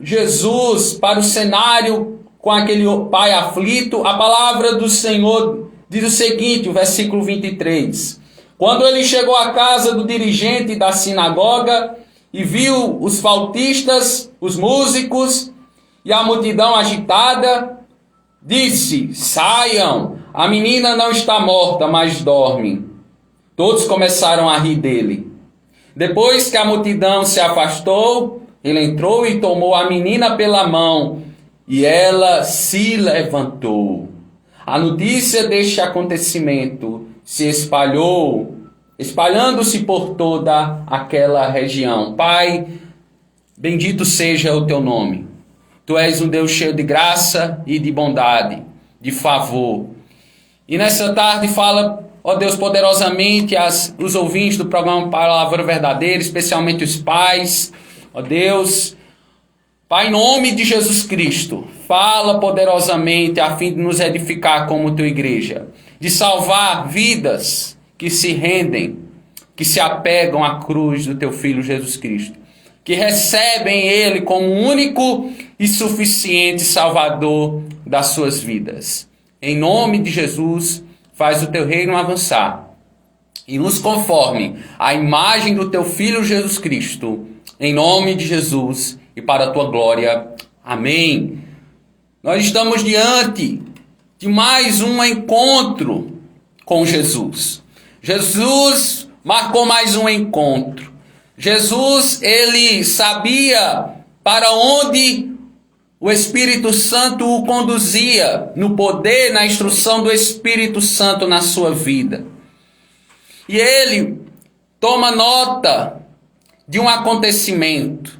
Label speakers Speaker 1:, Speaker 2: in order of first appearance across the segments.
Speaker 1: Jesus para o cenário com aquele pai aflito, a palavra do Senhor diz o seguinte, o versículo 23. Quando ele chegou à casa do dirigente da sinagoga e viu os flautistas, os músicos e a multidão agitada, disse: saiam, a menina não está morta, mas dorme. Todos começaram a rir dele. Depois que a multidão se afastou, ele entrou e tomou a menina pela mão, e ela se levantou. A notícia deste acontecimento se espalhou, espalhando-se por toda aquela região. Pai, bendito seja o teu nome. Tu és um Deus cheio de graça e de bondade, de favor. E nessa tarde fala, ó Deus, poderosamente os ouvintes do programa Palavra Verdadeira, especialmente os pais. Ó Deus, Pai, em nome de Jesus Cristo, fala poderosamente a fim de nos edificar como tua igreja, de salvar vidas que se rendem, que se apegam à cruz do teu Filho Jesus Cristo, que recebem Ele como único e suficiente Salvador das suas vidas. Em nome de Jesus, faz o teu reino avançar e nos conforme à imagem do teu Filho Jesus Cristo. Em nome de Jesus e para a tua glória. Amém. Nós estamos diante de mais um encontro com Jesus. Jesus marcou mais um encontro. Jesus, ele sabia para onde o Espírito Santo o conduzia, no poder, na instrução do Espírito Santo na sua vida. E ele toma nota de um acontecimento,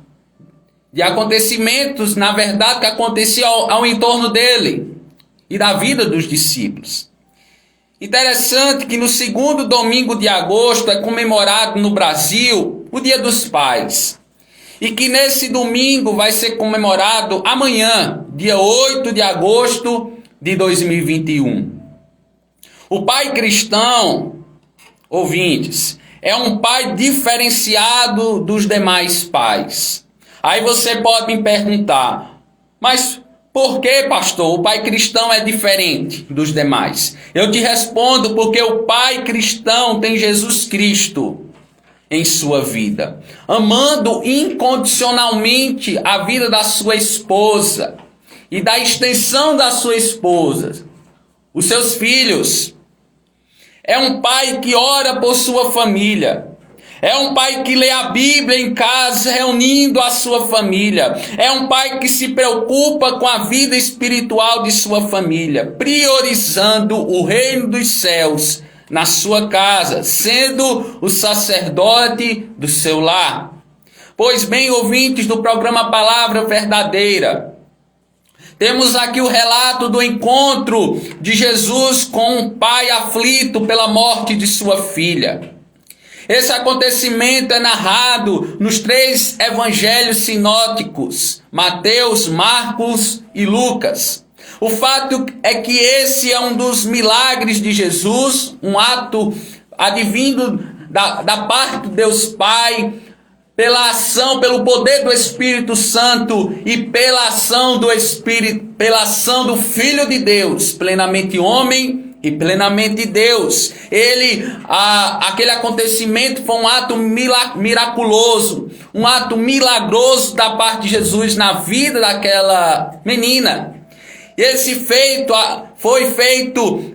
Speaker 1: de acontecimentos, na verdade, que aconteciam ao entorno dele e da vida dos discípulos. Interessante que no segundo domingo de agosto é comemorado no Brasil o Dia dos Pais. E que nesse domingo vai ser comemorado amanhã, dia 8 de agosto de 2021. O pai cristão, ouvintes, é um pai diferenciado dos demais pais. Aí você pode me perguntar, mas por que, pastor, o pai cristão é diferente dos demais? Eu te respondo, porque o pai cristão tem Jesus Cristo em sua vida, amando incondicionalmente a vida da sua esposa e da extensão da sua esposa, os seus filhos. É um pai que ora por sua família. É um pai que lê a Bíblia em casa, reunindo a sua família. É um pai que se preocupa com a vida espiritual de sua família, priorizando o reino dos céus na sua casa, sendo o sacerdote do seu lar. Pois bem, ouvintes do programa Palavra Verdadeira, temos aqui o relato do encontro de Jesus com um pai aflito pela morte de sua filha. Esse acontecimento é narrado nos 3 evangelhos sinóticos, Mateus, Marcos e Lucas. O fato é que esse é um dos milagres de Jesus, um ato advindo da parte de Deus Pai, pela ação, pelo poder do Espírito Santo e pela ação do Espírito, pela ação do Filho de Deus, plenamente homem e plenamente Deus. Aquele acontecimento foi um ato miraculoso, um ato milagroso da parte de Jesus na vida daquela menina. Esse feito foi feito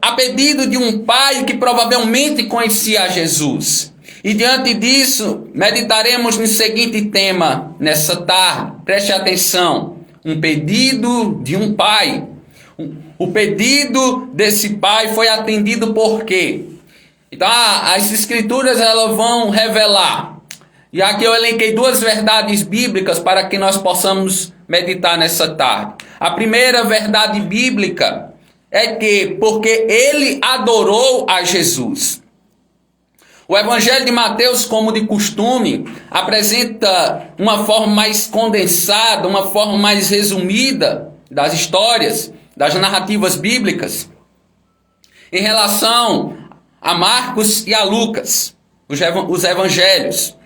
Speaker 1: a pedido de um pai que provavelmente conhecia Jesus. E diante disso, meditaremos no seguinte tema nessa tarde. Preste atenção. Um pedido de um pai. O pedido desse pai foi atendido por quê? Então, as escrituras elas vão revelar. E aqui eu elenquei 2 verdades bíblicas para que nós possamos meditar nessa tarde. A primeira verdade bíblica é que porque ele adorou a Jesus. O Evangelho de Mateus, como de costume, apresenta uma forma mais condensada, uma forma mais resumida das histórias, das narrativas bíblicas, em relação a Marcos e a Lucas, os evangelhos.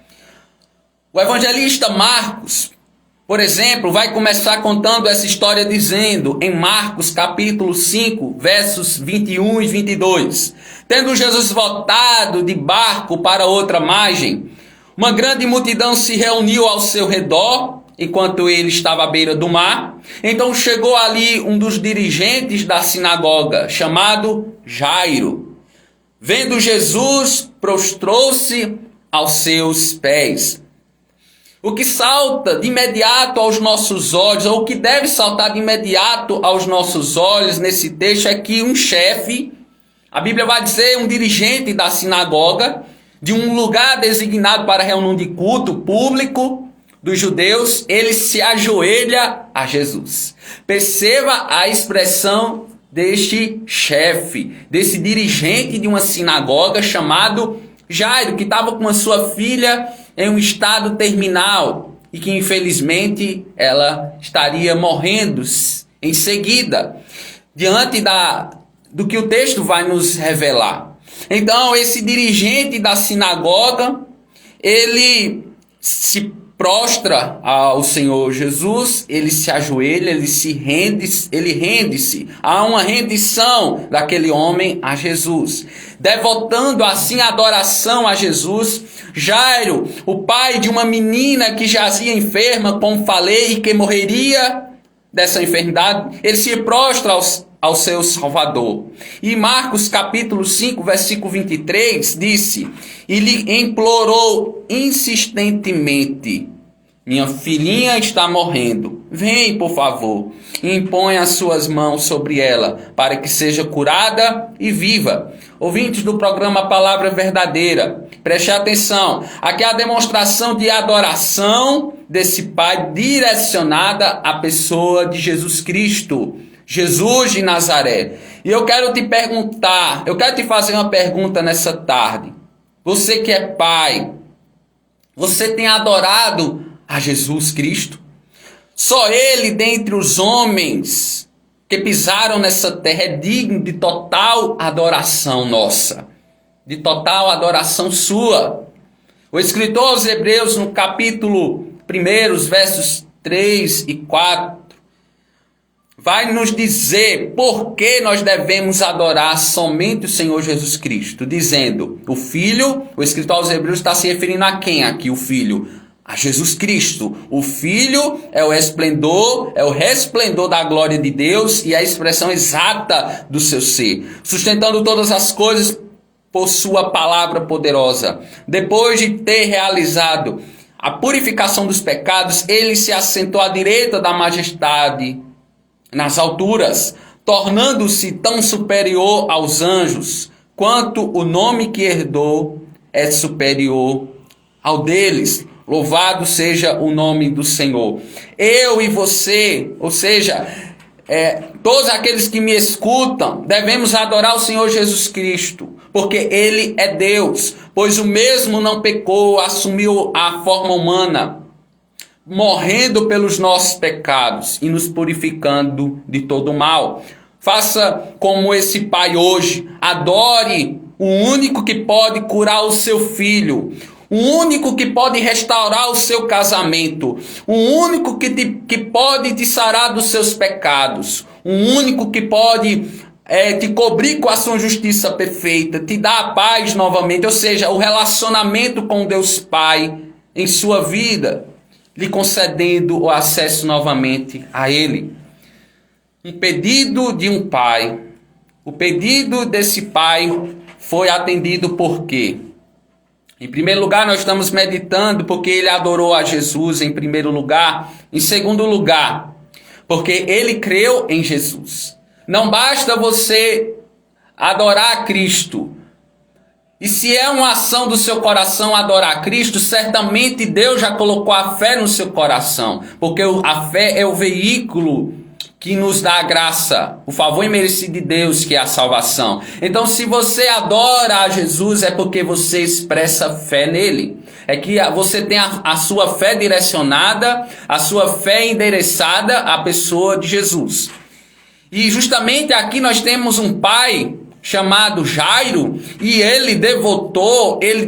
Speaker 1: O evangelista Marcos Por exemplo, vai começar contando essa história dizendo, em Marcos capítulo 5, versos 21 e 22, tendo Jesus voltado de barco para outra margem, uma grande multidão se reuniu ao seu redor, enquanto ele estava à beira do mar. Então chegou ali um dos dirigentes da sinagoga, chamado Jairo. Vendo Jesus, prostrou-se aos seus pés. O que salta de imediato aos nossos olhos, ou o que deve saltar de imediato aos nossos olhos nesse texto, é que um chefe, a Bíblia vai dizer um dirigente da sinagoga, de um lugar designado para reunião de culto público dos judeus, ele se ajoelha a Jesus. Perceba a expressão deste chefe, desse dirigente de uma sinagoga chamado Jairo, que estava com a sua filha em um estado terminal e que infelizmente ela estaria morrendo em seguida, diante do que o texto vai nos revelar. Então esse dirigente da sinagoga, ele se prostra ao Senhor Jesus, ele se ajoelha, ele rende-se. Há uma rendição daquele homem a Jesus, devotando assim a adoração a Jesus. Jairo, o pai de uma menina que jazia enferma, como falei, e que morreria dessa enfermidade, ele se prostra ao seu Salvador. E Marcos capítulo 5, versículo 23, disse, e lhe implorou insistentemente, minha filhinha está morrendo, vem por favor, e impõe as suas mãos sobre ela, para que seja curada e viva. Ouvintes do programa Palavra Verdadeira, preste atenção, aqui é a demonstração de adoração desse pai direcionada à pessoa de Jesus Cristo, Jesus de Nazaré. E eu quero te fazer uma pergunta nessa tarde. Você que é pai, você tem adorado a Jesus Cristo? Só Ele dentre os homens que pisaram nessa terra é digno de total adoração nossa, de total adoração sua. O escritor aos Hebreus, no capítulo 1, os versos 3 e 4, vai nos dizer por que nós devemos adorar somente o Senhor Jesus Cristo, dizendo, o escritor aos Hebreus está se referindo a quem aqui, o Filho? A Jesus Cristo. O Filho é o resplendor da glória de Deus e a expressão exata do seu ser, sustentando todas as coisas por sua palavra poderosa. Depois de ter realizado a purificação dos pecados, ele se assentou à direita da majestade nas alturas, tornando-se tão superior aos anjos, quanto o nome que herdou é superior ao deles. Louvado seja o nome do Senhor. Eu e você, ou seja, todos aqueles que me escutam, devemos adorar o Senhor Jesus Cristo, porque Ele é Deus, pois o mesmo não pecou, assumiu a forma humana, morrendo pelos nossos pecados e nos purificando de todo o mal. Faça como esse pai hoje, adore o único que pode curar o seu filho, o único que pode restaurar o seu casamento, o único que pode te sarar dos seus pecados, o único que pode te cobrir com a sua justiça perfeita, te dar a paz novamente, ou seja, o relacionamento com Deus Pai em sua vida, lhe concedendo o acesso novamente a Ele. Um pedido de um pai. O pedido desse pai foi atendido por quê? Em primeiro lugar, nós estamos meditando porque ele adorou a Jesus em primeiro lugar. Em segundo lugar, porque ele creu em Jesus. Não basta você adorar a Cristo. E se é uma ação do seu coração adorar a Cristo, certamente Deus já colocou a fé no seu coração. Porque a fé é o veículo que nos dá a graça, o favor imerecido de Deus, que é a salvação. Então, se você adora a Jesus, é porque você expressa fé nele. É que você tem a sua fé direcionada, a sua fé endereçada à pessoa de Jesus. E justamente aqui nós temos um pai chamado Jairo, e ele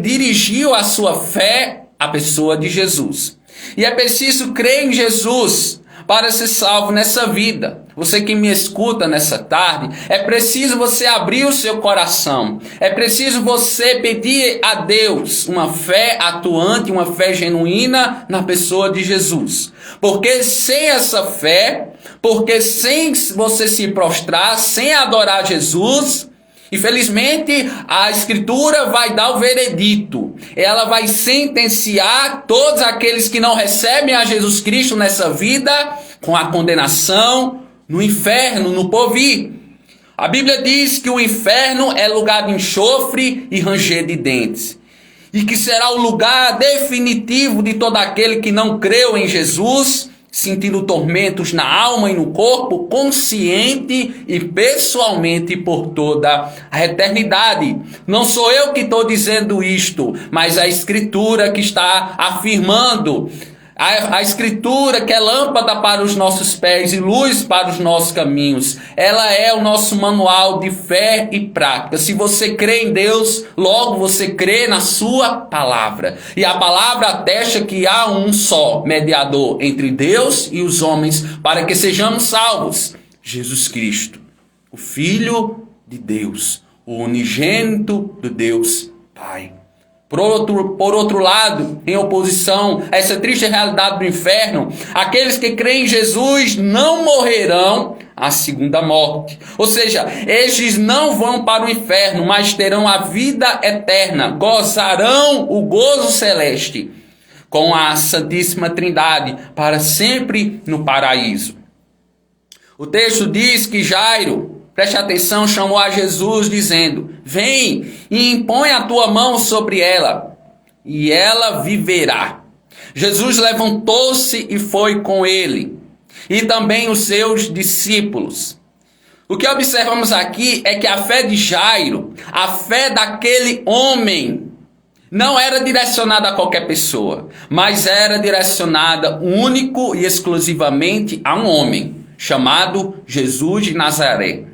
Speaker 1: dirigiu a sua fé à pessoa de Jesus. E é preciso crer em Jesus para ser salvo nessa vida. Você que me escuta nessa tarde, é preciso você abrir o seu coração. É preciso você pedir a Deus uma fé atuante, uma fé genuína na pessoa de Jesus. Porque sem essa fé, porque sem você se prostrar, sem adorar Jesus, infelizmente, a Escritura vai dar o veredito. Ela vai sentenciar todos aqueles que não recebem a Jesus Cristo nessa vida com a condenação no inferno, no porvir. A Bíblia diz que o inferno é lugar de enxofre e ranger de dentes. E que será o lugar definitivo de todo aquele que não creu em Jesus, sentindo tormentos na alma e no corpo, consciente e pessoalmente por toda a eternidade. Não sou eu que estou dizendo isto, mas a Escritura que está afirmando. A Escritura que é lâmpada para os nossos pés e luz para os nossos caminhos. Ela é o nosso manual de fé e prática. Se você crê em Deus, logo você crê na sua palavra. E a palavra atesta que há um só mediador entre Deus e os homens para que sejamos salvos. Jesus Cristo, o Filho de Deus, o unigênito de Deus Pai. Por outro lado, em oposição a essa triste realidade do inferno, aqueles que creem em Jesus não morrerão a segunda morte. Ou seja, estes não vão para o inferno, mas terão a vida eterna, gozarão o gozo celeste com a Santíssima Trindade para sempre no paraíso. O texto diz que Jairo, preste atenção, chamou a Jesus dizendo: vem e impõe a tua mão sobre ela, e ela viverá. Jesus levantou-se e foi com ele, e também os seus discípulos. O que observamos aqui é que a fé de Jairo, a fé daquele homem, não era direcionada a qualquer pessoa, mas era direcionada único e exclusivamente a um homem, chamado Jesus de Nazaré.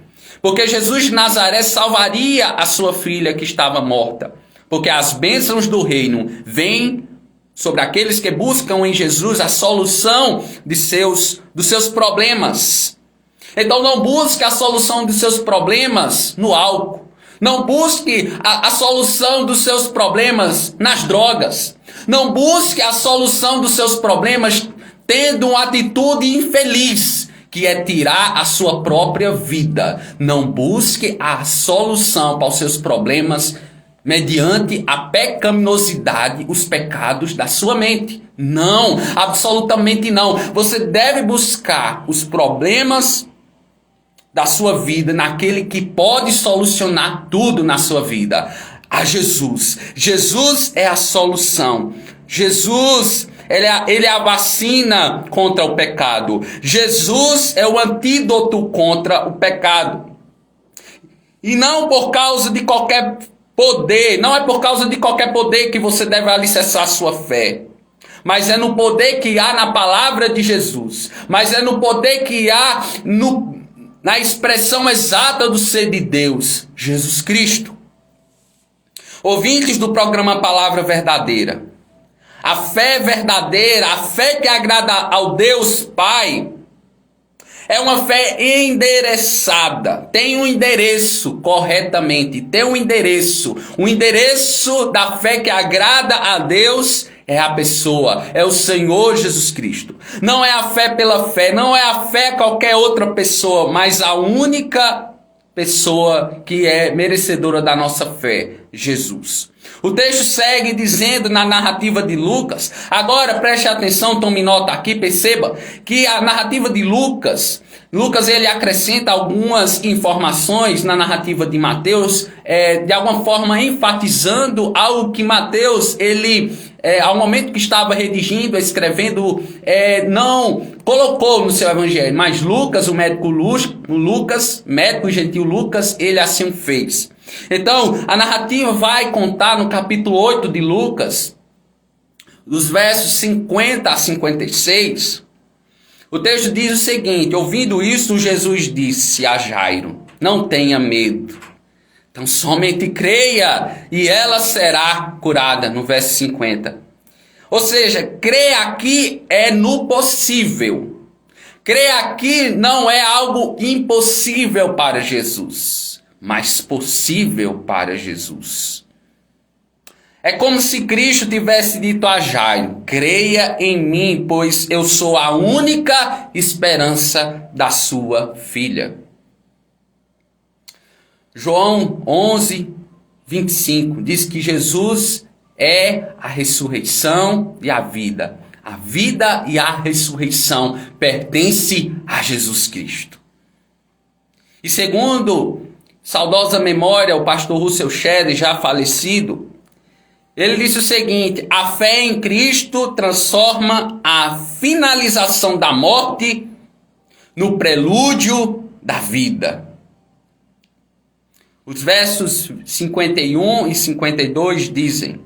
Speaker 1: Porque Jesus de Nazaré salvaria a sua filha que estava morta. Porque as bênçãos do reino vêm sobre aqueles que buscam em Jesus a solução dos seus problemas. Então não busque a solução dos seus problemas no álcool. Não busque a solução dos seus problemas nas drogas. Não busque a solução dos seus problemas tendo uma atitude infeliz, que é tirar a sua própria vida. Não busque a solução para os seus problemas mediante a pecaminosidade, os pecados da sua mente. Não, absolutamente não. Você deve buscar os problemas da sua vida naquele que pode solucionar tudo na sua vida. A Jesus. Jesus é a solução. Jesus, ele é a vacina contra o pecado. Jesus é o antídoto contra o pecado. E não por causa de qualquer poder, não é por causa de qualquer poder que você deve alicerçar a sua fé. Mas é no poder que há na palavra de Jesus. Mas é no poder que há na expressão exata do ser de Deus, Jesus Cristo. Ouvintes do programa Palavra Verdadeira, a fé verdadeira, a fé que agrada ao Deus Pai, é uma fé endereçada, tem um endereço corretamente, tem um endereço. O endereço da fé que agrada a Deus é a pessoa, é o Senhor Jesus Cristo. Não é a fé pela fé, não é a fé qualquer outra pessoa, mas a única pessoa que é merecedora da nossa fé, Jesus. O texto segue dizendo na narrativa de Lucas, agora preste atenção, tome nota aqui, perceba que a narrativa de Lucas ele acrescenta algumas informações na narrativa de Mateus, de alguma forma enfatizando algo que Mateus, ao momento que estava redigindo, escrevendo, não colocou no seu evangelho, mas Lucas, o médico gentil Lucas, ele assim fez. Então, a narrativa vai contar no capítulo 8 de Lucas, dos versos 50 a 56, o texto diz o seguinte: ouvindo isso, Jesus disse a Jairo: não tenha medo, então somente creia e ela será curada, no verso 50. Ou seja, crer aqui é no possível. Crer aqui não é algo impossível para Jesus, mas possível para Jesus. É como se Cristo tivesse dito a Jairo: creia em mim, pois eu sou a única esperança da sua filha. João 11, 25 diz que Jesus é a ressurreição e a vida. A vida e a ressurreição pertencem a Jesus Cristo. E segundo saudosa memória, o pastor Russell Shedd, já falecido, ele disse o seguinte: a fé em Cristo transforma a finalização da morte no prelúdio da vida. Os versos 51 e 52 dizem: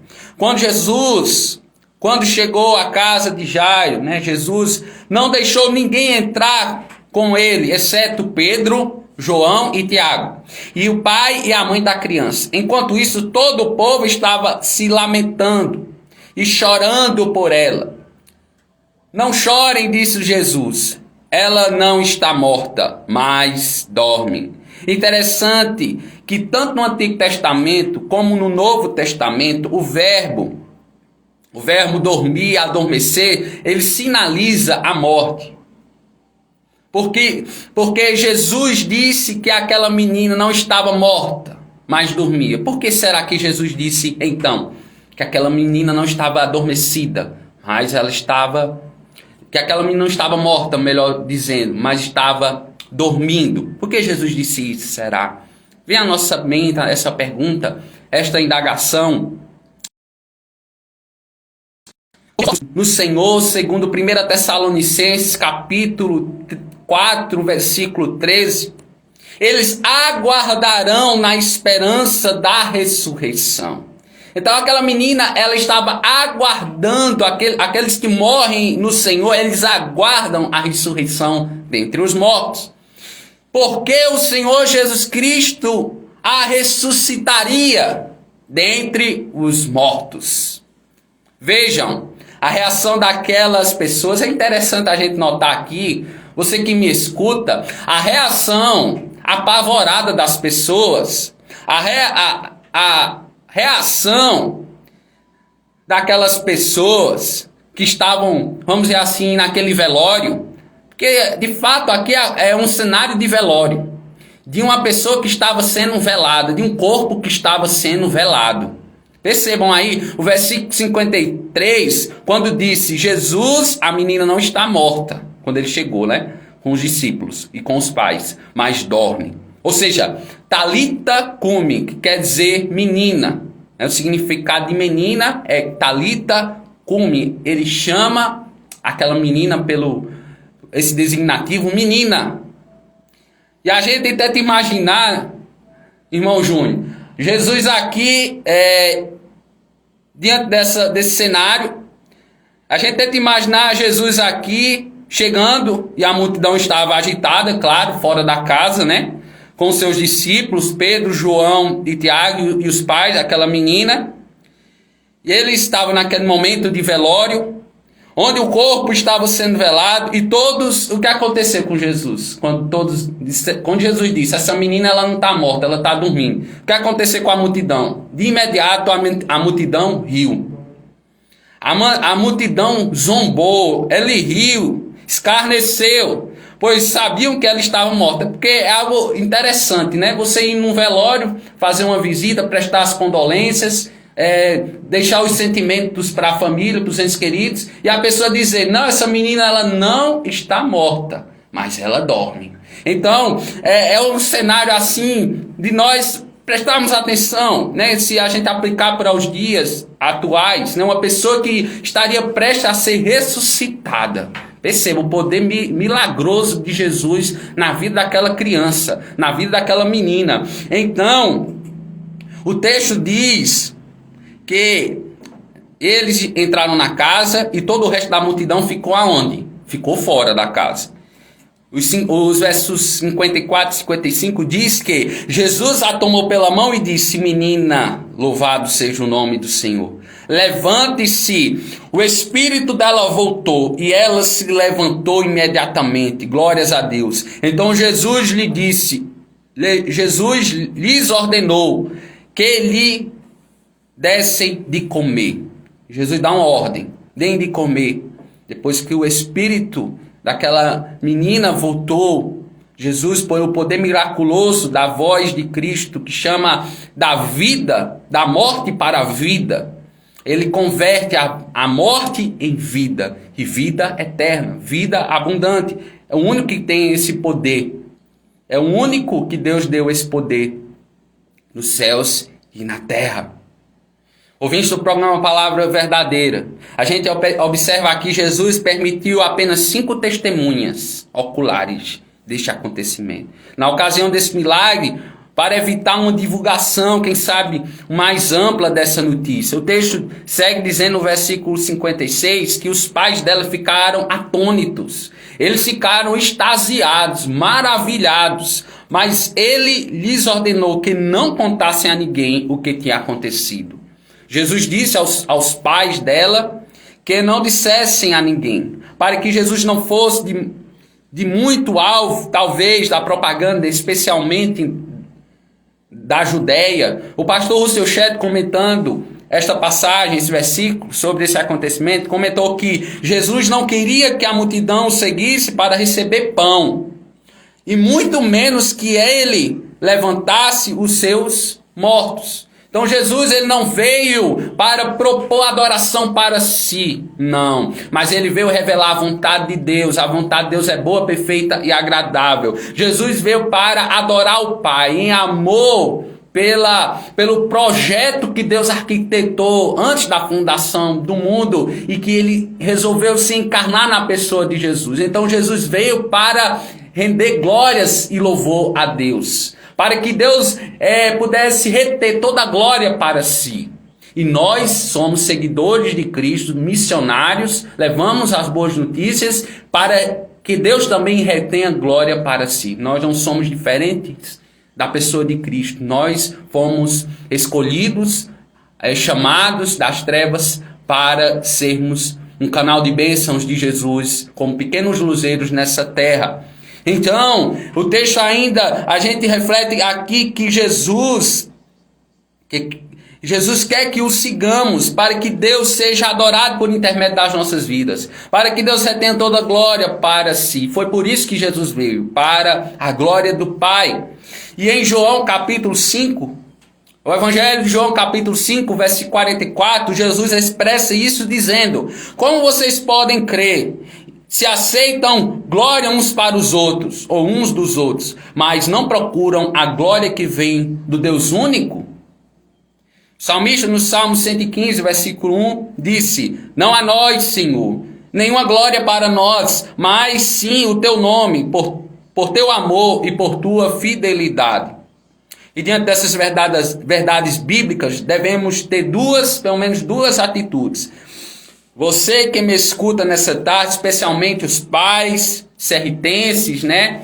Speaker 1: quando chegou à casa de Jairo, Jesus não deixou ninguém entrar com ele, exceto Pedro, João e Tiago, e o pai e a mãe da criança. Enquanto isso, todo o povo estava se lamentando e chorando por ela. Não chorem, disse Jesus. Ela não está morta, mas dorme. Interessante que tanto no Antigo Testamento como no Novo Testamento, o verbo dormir, adormecer, ele sinaliza a morte. Porque Jesus disse que aquela menina não estava morta, mas dormia. Por que será que Jesus disse, então, que aquela menina não estava adormecida, mas que aquela menina não estava morta, melhor dizendo, mas estava dormindo? Por que Jesus disse isso, será? Vem à nossa mente essa pergunta, esta indagação. No Senhor, segundo 1 Tessalonicenses, capítulo 4, versículo 13, eles aguardarão na esperança da ressurreição. Então aquela menina, ela estava aguardando, aqueles que morrem no Senhor, eles aguardam a ressurreição dentre os mortos. Porque o Senhor Jesus Cristo a ressuscitaria dentre os mortos. Vejam, a reação daquelas pessoas, é interessante a gente notar aqui, você que me escuta, a reação apavorada das pessoas, a reação daquelas pessoas que estavam, vamos dizer assim, naquele velório, porque de fato aqui é um cenário de velório, de uma pessoa que estava sendo velada, de um corpo que estava sendo velado. Percebam aí o versículo 53, quando disse: Jesus, a menina não está morta, quando ele chegou, com os discípulos e com os pais, mas dorme. Ou seja, Talita cumi, que quer dizer menina. O significado de menina é Talita cumi. Ele chama aquela menina pelo esse designativo menina. E a gente tenta imaginar, irmão Júnior, Jesus aqui, diante desse cenário, a gente tenta imaginar Jesus aqui chegando, e a multidão estava agitada, claro, fora da casa, com seus discípulos, Pedro, João e Tiago e os pais daquela menina. E eles estavam naquele momento de velório, onde o corpo estava sendo velado, e todos, o que aconteceu com Jesus? Quando Jesus disse: essa menina ela não está morta, ela está dormindo. O que aconteceu com a multidão? De imediato a multidão riu. A multidão zombou, ele riu, escarneceu, pois sabiam que ela estava morta. Porque é algo interessante, você ir num velório, fazer uma visita, prestar as condolências, deixar os sentimentos para a família, para os entes queridos, e a pessoa dizer: não, essa menina ela não está morta, mas ela dorme. Então é um cenário assim de nós prestarmos atenção, se a gente aplicar para os dias atuais, uma pessoa que estaria prestes a ser ressuscitada. Perceba o poder milagroso de Jesus na vida daquela criança, na vida daquela menina. Então o texto diz que eles entraram na casa e todo o resto da multidão ficou aonde? Ficou fora da casa. Os versos 54 e 55 diz que Jesus a tomou pela mão e disse: menina, louvado seja o nome do Senhor. levante-se. O espírito dela voltou e ela se levantou imediatamente. Glórias a Deus. Então Jesus lhes ordenou que lhe dessem de comer. Jesus dá uma ordem, deem de comer. Depois que o espírito daquela menina voltou, Jesus põe o poder miraculoso da voz de Cristo, que chama da vida, da morte para a vida. Ele converte a morte em vida, e vida eterna, vida abundante. É o único que tem esse poder. É o único que Deus deu esse poder nos céus e na terra. Ouvinte do programa Palavra Verdadeira, a gente observa aqui Jesus permitiu apenas 5 testemunhas oculares deste acontecimento. Na ocasião desse milagre, para evitar uma divulgação, quem sabe, mais ampla dessa notícia. O texto segue dizendo no versículo 56 que os pais dela ficaram atônitos. Eles ficaram extasiados, maravilhados, mas ele lhes ordenou que não contassem a ninguém o que tinha acontecido. Jesus disse aos pais dela que não dissessem a ninguém, para que Jesus não fosse de muito alvo, talvez, da propaganda, especialmente da Judéia. O pastor Russell Shedd, comentando esta passagem, esse versículo, sobre esse acontecimento, comentou que Jesus não queria que a multidão o seguisse para receber pão, e muito menos que ele levantasse os seus mortos. Então Jesus, ele não veio para propor adoração para si, não. Mas ele veio revelar a vontade de Deus. A vontade de Deus é boa, perfeita e agradável. Jesus veio para adorar o Pai em amor pelo projeto que Deus arquitetou antes da fundação do mundo e que ele resolveu se encarnar na pessoa de Jesus. Então Jesus veio para render glórias e louvor a Deus, para que Deus pudesse reter toda a glória para si. E nós somos seguidores de Cristo, missionários, levamos as boas notícias para que Deus também retenha glória para si. Nós não somos diferentes da pessoa de Cristo. Nós fomos escolhidos, chamados das trevas para sermos um canal de bênçãos de Jesus, como pequenos luzeiros nessa terra. Então, o texto ainda, a gente reflete aqui que Jesus quer que o sigamos, para que Deus seja adorado por intermédio das nossas vidas, para que Deus retenha toda a glória para si. Foi por isso que Jesus veio, para a glória do Pai. E em João capítulo 5, o Evangelho de João capítulo 5, versículo 44, Jesus expressa isso dizendo: como vocês podem crer se aceitam glória uns para os outros, ou uns dos outros, mas não procuram a glória que vem do Deus único? O salmista no Salmo 115, versículo 1, disse: não a nós, Senhor, nenhuma glória para nós, mas sim o teu nome, por teu amor e por tua fidelidade. E diante dessas verdades bíblicas, devemos ter pelo menos duas atitudes. Você que me escuta nessa tarde, especialmente os pais serritenses, né?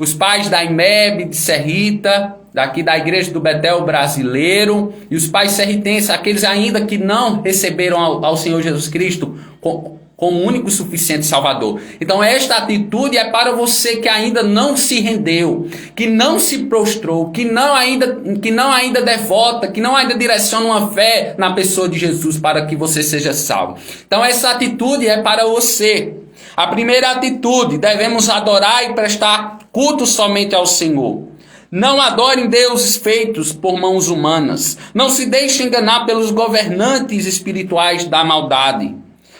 Speaker 1: Os pais da IMEB de Serrita, daqui da Igreja do Betel Brasileiro, e os pais serritenses, aqueles ainda que não receberam ao Senhor Jesus Cristo como único e suficiente Salvador. Então esta atitude é para você que ainda não se rendeu, que não se prostrou, que não ainda devota, que não ainda direciona uma fé na pessoa de Jesus para que você seja salvo. Então essa atitude é para você. A primeira atitude: devemos adorar e prestar culto somente ao Senhor. Não adorem deuses feitos por mãos humanas. Não se deixem enganar pelos governantes espirituais da maldade,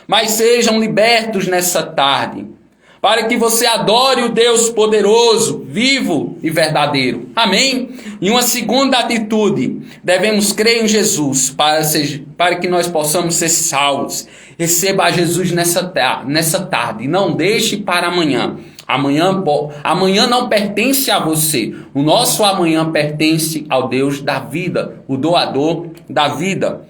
Speaker 1: mas sejam libertos nessa tarde, para que você adore o Deus poderoso, vivo e verdadeiro. Amém? E uma segunda atitude: devemos crer em Jesus para que nós possamos ser salvos. Receba a Jesus nessa tarde e não deixe para amanhã. Amanhã não pertence a você. O nosso amanhã pertence ao Deus da vida, o doador da vida.